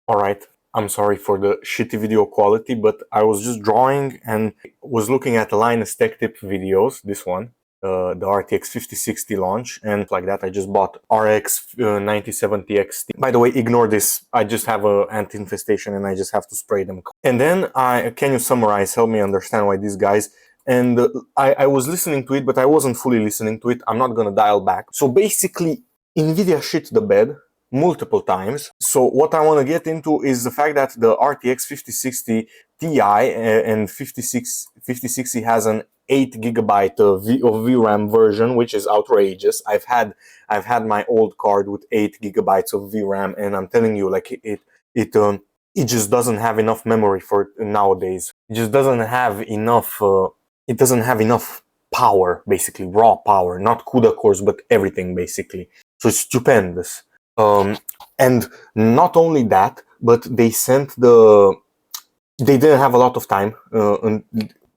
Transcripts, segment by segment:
Alright, I'm sorry for the shitty video quality, but I was just drawing and was looking at the Linus Tech Tip videos, this one, the RTX 5060 launch, and like that I just bought RX 9070 XT. By the way, ignore this, I just have a ant-infestation and I just have to spray them. And then can you summarize, help me understand why these guys, and I was listening to it, but I wasn't fully listening to it, I'm not gonna dial back. So basically, NVIDIA shit the bed multiple times. So what I want to get into is the fact that the RTX 5060 Ti and 5060 has an 8 GB of VRAM version, which is outrageous. I've had my old card with 8 GB of VRAM, and I'm telling you, like it just doesn't have enough memory for nowadays. It just doesn't have enough. It doesn't have enough power, basically raw power, not CUDA cores, but everything basically. So it's stupendous. And not only that, but they didn't have a lot of time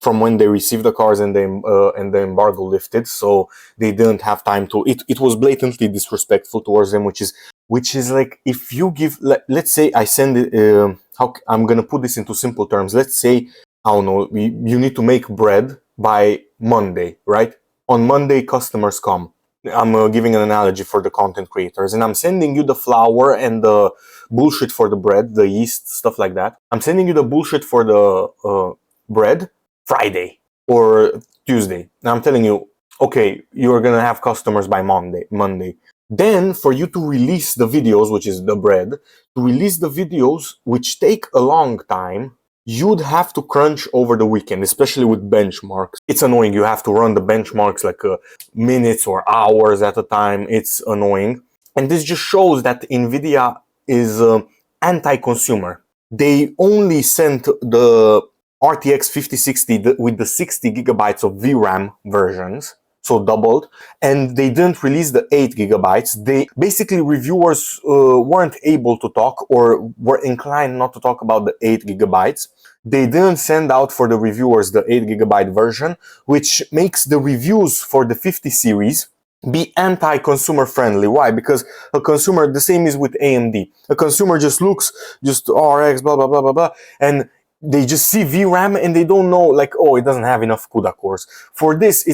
from when they received the cars and the embargo lifted, so they didn't have time to. It was blatantly disrespectful towards them, which is like, if you give, let's say I send it. How I'm gonna put this into simple terms. Let's say, I don't know, you need to make bread by Monday, right? On Monday, customers come. I'm giving an analogy for the content creators, and I'm sending you the flour and the bullshit for the bread, the yeast, stuff like that. I'm sending you the bullshit for the bread Friday or Tuesday. And I'm telling you, okay, you're gonna have customers by Monday. Then for you to release the videos, which is the bread, to release the videos, which take a long time, you'd have to crunch over the weekend, especially with benchmarks. It's annoying. You have to run the benchmarks like minutes or hours at a time. It's annoying. And this just shows that NVIDIA is anti-consumer. They only sent the RTX 5060 with the 60 GB of VRAM versions, so doubled, and they didn't release the 8 GB. They basically, reviewers weren't able to talk, or were inclined not to talk about the 8 GB. They didn't send out for the reviewers the 8 GB version, which makes the reviews for the 50 series be anti-consumer friendly. Why? Because a consumer, the same is with AMD. A consumer just looks, just RX, blah, blah, blah, blah, blah, and they just see VRAM and they don't know, like, oh, it doesn't have enough CUDA cores. For this,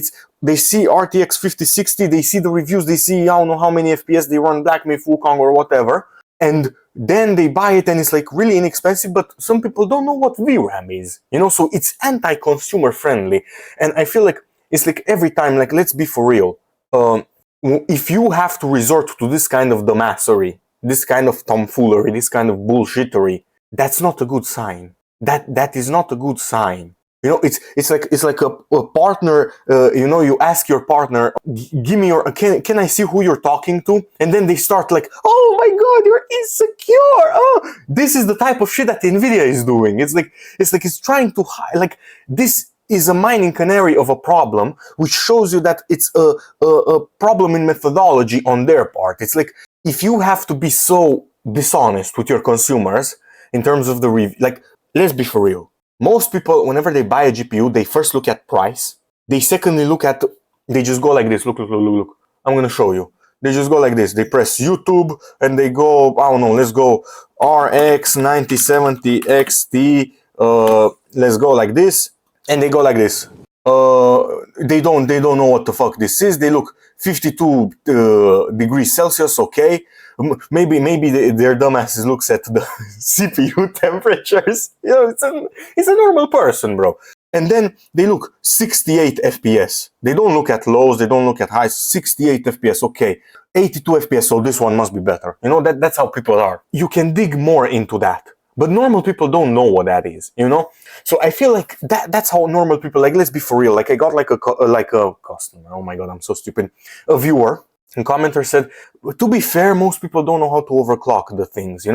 they see RTX 5060, they see the reviews, they see, I don't know how many FPS they run Black Myth, Wukong, or whatever, and then they buy it and it's like really inexpensive, but some people don't know what VRAM is, so it's anti-consumer friendly. And I feel like it's like every time, like, let's be for real, if you have to resort to this kind of dumbassery, this kind of tomfoolery, this kind of bullshittery, that's not a good sign. That is not a good sign. It's like a partner. You ask your partner, "Give me your can I see who you're talking to?" And then they start like, "Oh my God, you're insecure." Oh, this is the type of shit that NVIDIA is doing. It's trying to hide. Like, this is a mining canary of a problem, which shows you that it's a problem in methodology on their part. It's like, if you have to be so dishonest with your consumers in terms of the review, like, let's be for real. Most people, whenever they buy a GPU, they first look at price. They secondly they just go like this. Look. I'm going to show you. They just go like this. They press YouTube and they go, I don't know, let's go RX 9070 XT. Let's go like this. And they go like this. They don't know what the fuck this is. They look 52 degrees Celsius, okay. Maybe their dumbasses looks at the CPU temperatures. It's a normal person, bro. And then they look 68 FPS. They don't look at lows. They don't look at highs. 68 FPS, okay. 82 FPS, so this one must be better. That's how people are. You can dig more into that. But normal people don't know what that is, So I feel like that's how normal people, like, let's be for real. Like, I got like a customer. Oh my God, I'm so stupid. A viewer and commenter said, to be fair, most people don't know how to overclock the things,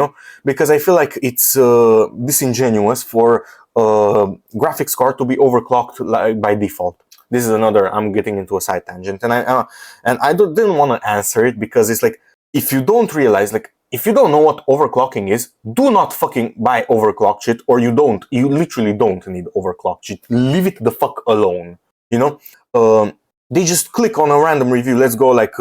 because I feel like it's disingenuous for graphics card to be overclocked by default. This is another, I'm getting into a side tangent, and I didn't want to answer it, because it's like, if you don't realize, like, if you don't know what overclocking is, do not fucking buy overclocked shit, or you literally don't need overclocked shit. Leave it the fuck alone, They just click on a random review. Let's go like,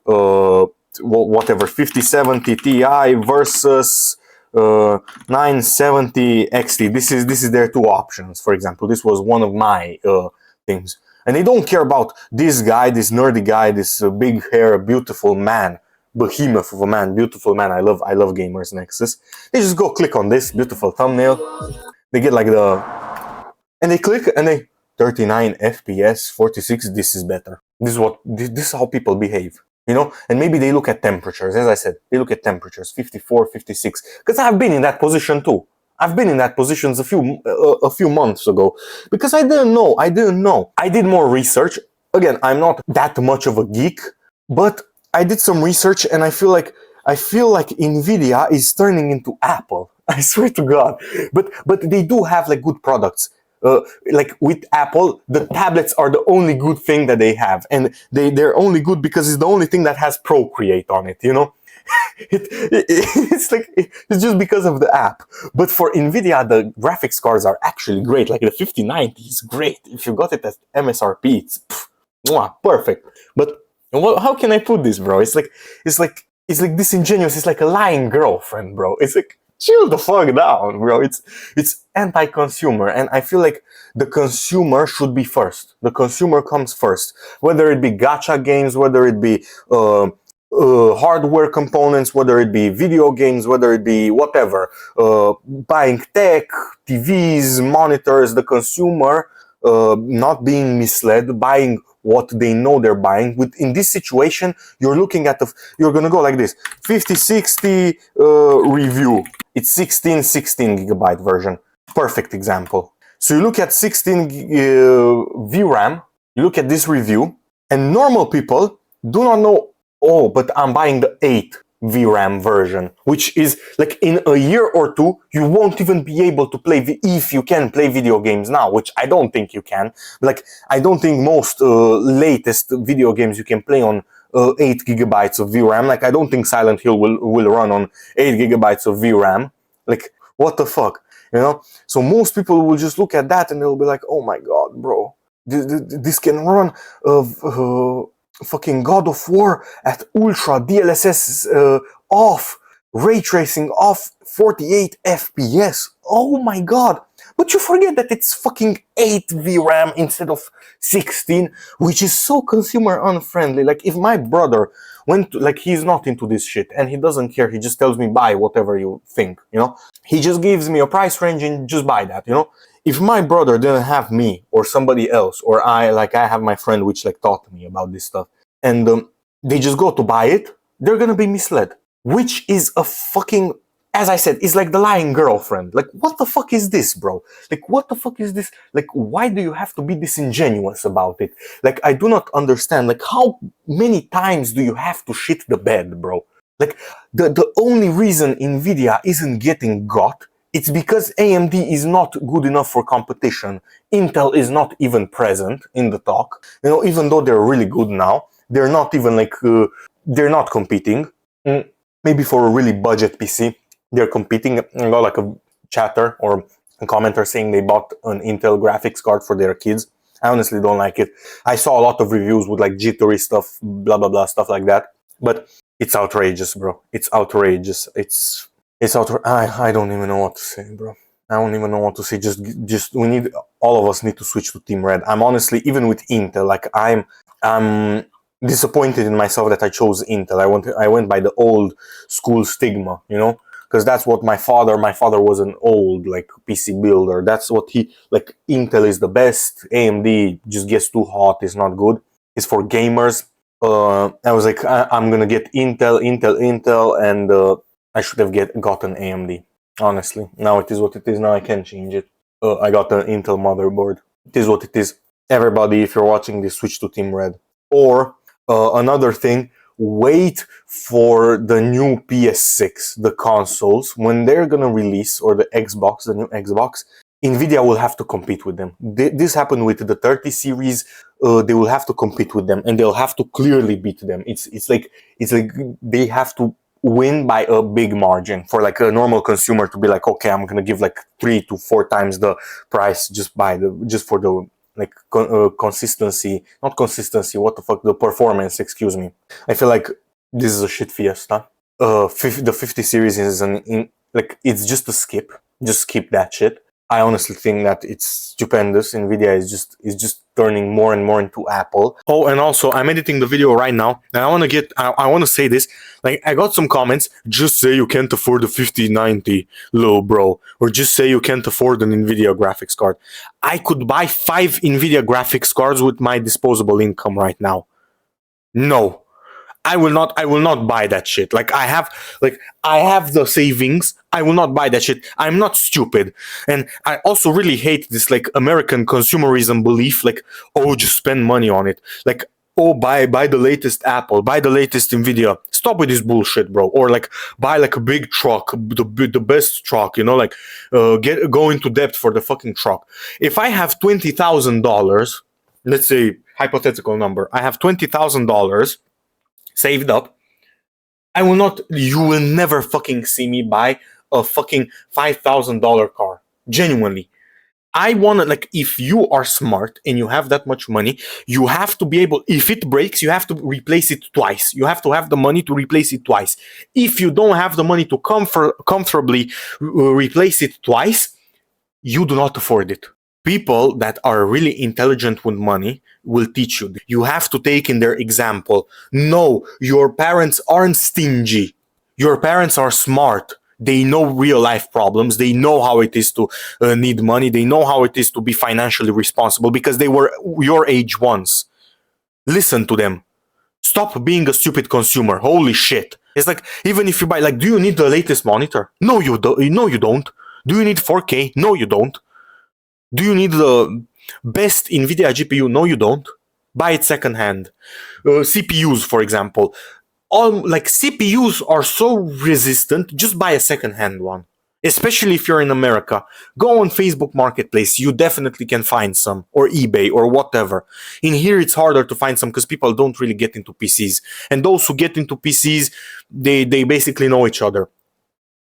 whatever, 5070 Ti versus 970 XT. This is their two options. For example, this was one of my things, and they don't care about this guy, this nerdy guy, this big hair, beautiful man, behemoth of a man, beautiful man. I love gamers Nexus. They just go click on this beautiful thumbnail. They get like and they click and they 39 FPS, 46. This is better. This is how people behave. You know, and maybe they look at temperatures. As I said, they look at temperatures, 54, 56. Because I've been in that position too. I've been in that position a few months ago because I didn't know. I did more research. Again, I'm not that much of a geek, but I did some research and I feel like NVIDIA is turning into Apple. I swear to God. But they do have like good products. Like with Apple, the tablets are the only good thing that they have, and they're only good because it's the only thing that has Procreate on it. You know, it's just because of the app. But for NVIDIA, the graphics cards are actually great. Like the 5090 is great. If you got it at MSRP, it's perfect. But how can I put this, bro? It's like disingenuous. It's like a lying girlfriend, bro. It's like, chill the fuck down, bro. It's anti-consumer, and I feel like the consumer should be first. The consumer comes first, whether it be gacha games, whether it be hardware components, whether it be video games, whether it be whatever, buying tech, TVs, monitors. The consumer not being misled, buying what they know they're buying. In this situation, you're looking at you're gonna go like this: 5060 review. It's 16 gigabyte version. Perfect example. So you look at 16 VRAM, you look at this review, and normal people do not know, oh, but I'm buying the 8 VRAM version, which is like in a year or two, you won't even be able to play, if you can play video games now, which I don't think you can. Like, I don't think most latest video games you can play on 8 gigabytes of VRAM. Like, I don't think Silent Hill will run on 8 gigabytes of VRAM. Like, what the fuck, you know? So most people will just look at that and they'll be like, oh my god, bro, this can run fucking God of War at ultra, DLSS off, ray tracing off, 48 FPS. Oh my god. But you forget that it's fucking 8 VRAM instead of 16, which is so consumer unfriendly. Like, if my brother went to, like, he's not into this shit and he doesn't care, he just tells me buy whatever you think, you know? He just gives me a price range and just buy that, you know? If my brother didn't have me or somebody else, or I have my friend which like taught me about this stuff, and they just go to buy it, they're gonna be misled. Which is a fucking, as I said, is like the lying girlfriend. Like, what the fuck is this, bro? Like, what the fuck is this? Like, why do you have to be disingenuous about it? Like, I do not understand. Like, how many times do you have to shit the bed, bro? Like, the only reason NVIDIA isn't getting got, it's because AMD is not good enough for competition. Intel is not even present in the talk. You know, even though they're really good now, they're not even like, they're not competing. Maybe for a really budget PC, they're competing. I got like a chatter or a commenter saying they bought an Intel graphics card for their kids. I honestly don't like it. I saw a lot of reviews with like jittery stuff, blah, blah, blah, stuff like that. But it's outrageous, bro. It's outrageous. I don't even know what to say, bro. I don't even know what to say. Just all of us need to switch to Team Red. I'm honestly, even with Intel, like I'm disappointed in myself that I chose Intel. I went by the old school stigma, you know, because that's what my father was an old like PC builder. That's what like, Intel is the best. AMD just gets too hot. It's not good. It's for gamers. I was like, I'm gonna get Intel, and I should have gotten AMD. Honestly, now it is what it is. Now I can change it. I got an Intel motherboard. It is what it is. Everybody, if you're watching this, switch to Team Red. Or another thing, wait for the new PS6, the consoles, when they're gonna release, or the new Xbox. NVIDIA will have to compete with them. This happened with the 30 series. They will have to compete with them, and they'll have to clearly beat them. It's like they have to win by a big margin for like a normal consumer to be like, okay, I'm gonna give like 3 to 4 times the price just for the like consistency, not consistency, what the fuck, the performance, excuse me. I feel like this is a shit fiesta. The 50 series is like it's just a skip. Just skip that shit. I honestly think that it's stupendous. NVIDIA is just turning more and more into Apple. Oh, and also I'm editing the video right now, and I want to say this. Like, I got some comments. Just say you can't afford the 5090, low bro, or just say you can't afford an NVIDIA graphics card. I could buy 5 NVIDIA graphics cards with my disposable income right now. No, I will not buy that shit. Like, I have the savings. I will not buy that shit. I'm not stupid. And I also really hate this like American consumerism belief, like, oh, just spend money on it. Like, oh, buy the latest Apple, buy the latest Nvidia. Stop with this bullshit, bro. Or like, buy like a big truck, the best truck, like, go into debt for the fucking truck. If I have $20,000, let's say hypothetical number, I have $20,000 saved up, you will never fucking see me buy a fucking $5,000 car. Genuinely. I want to, like, if you are smart and you have that much money, you have to be able, if it breaks, you have to replace it twice. You have to have the money to replace it twice. If you don't have the money to comfortably replace it twice, you do not afford it. People that are really intelligent with money will teach you. You have to take in their example. No, your parents aren't stingy. Your parents are smart. They know real life problems. They know how it is to need money. They know how it is to be financially responsible because they were your age once. Listen to them. Stop being a stupid consumer. Holy shit. It's like, even if you buy, like, do you need the latest monitor? No, you don't. No, you don't. Do you need 4K? No, you don't. Do you need the best NVIDIA GPU? No, you don't. Buy it secondhand. CPUs, for example. CPUs are so resistant, just buy a secondhand one. Especially if you're in America. Go on Facebook Marketplace, you definitely can find some. Or eBay, or whatever. In here, it's harder to find some because people don't really get into PCs. And those who get into PCs, they basically know each other.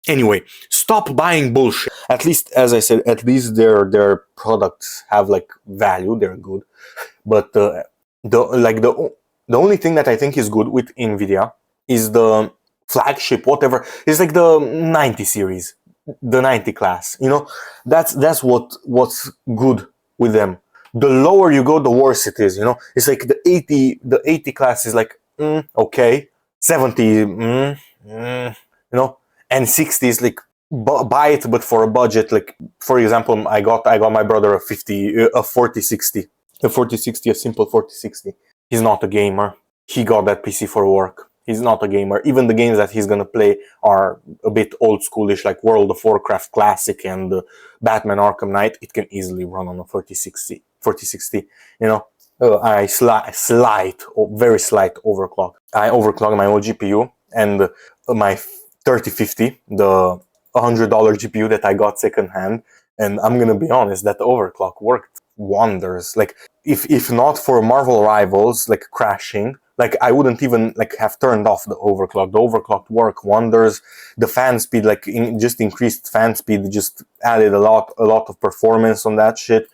Anyway, stop buying bullshit. At least, as I said, at least their products have like value. They're good, but the only thing that I think is good with NVIDIA is the flagship, whatever. It's like the 90 series, the 90 class. That's what's good with them. The lower you go, the worse it is. It's like the 80 class is like okay, 70 and 60 is like buy it but for a budget. Like, for example, I got my brother a 4060, a simple 4060. He's not a gamer. He got that PC for work. He's not a gamer. Even the games that he's gonna play are a bit old schoolish, like World of Warcraft Classic and Batman Arkham Knight. It can easily run on a 4060. I very slight overclock. I overclock my old GPU and my 3050, the $100 GPU that I got secondhand, and I'm gonna be honest, that overclock worked wonders. Like, if not for Marvel Rivals like crashing, like, I wouldn't even like have turned off the overclock. The overclock worked wonders. The fan speed, just increased fan speed, just added a lot of performance on that shit.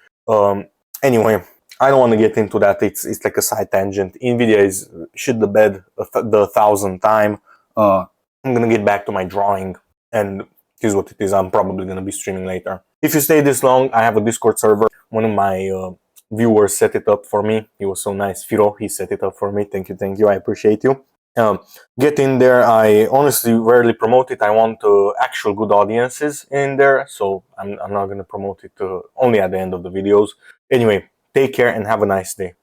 Anyway, I don't want to get into that. It's like a side tangent. NVIDIA is shit the bed the 1,000th time. I'm gonna get back to my drawing, and here's what it is. I'm probably gonna be streaming later. If you stay this long, I have a Discord server. One of my viewers set it up for me. He was so nice. Firo, he set it up for me. Thank you. I appreciate you. Get in there. I honestly rarely promote it. I want actual good audiences in there, so I'm not gonna promote it only at the end of the videos. Anyway, take care and have a nice day.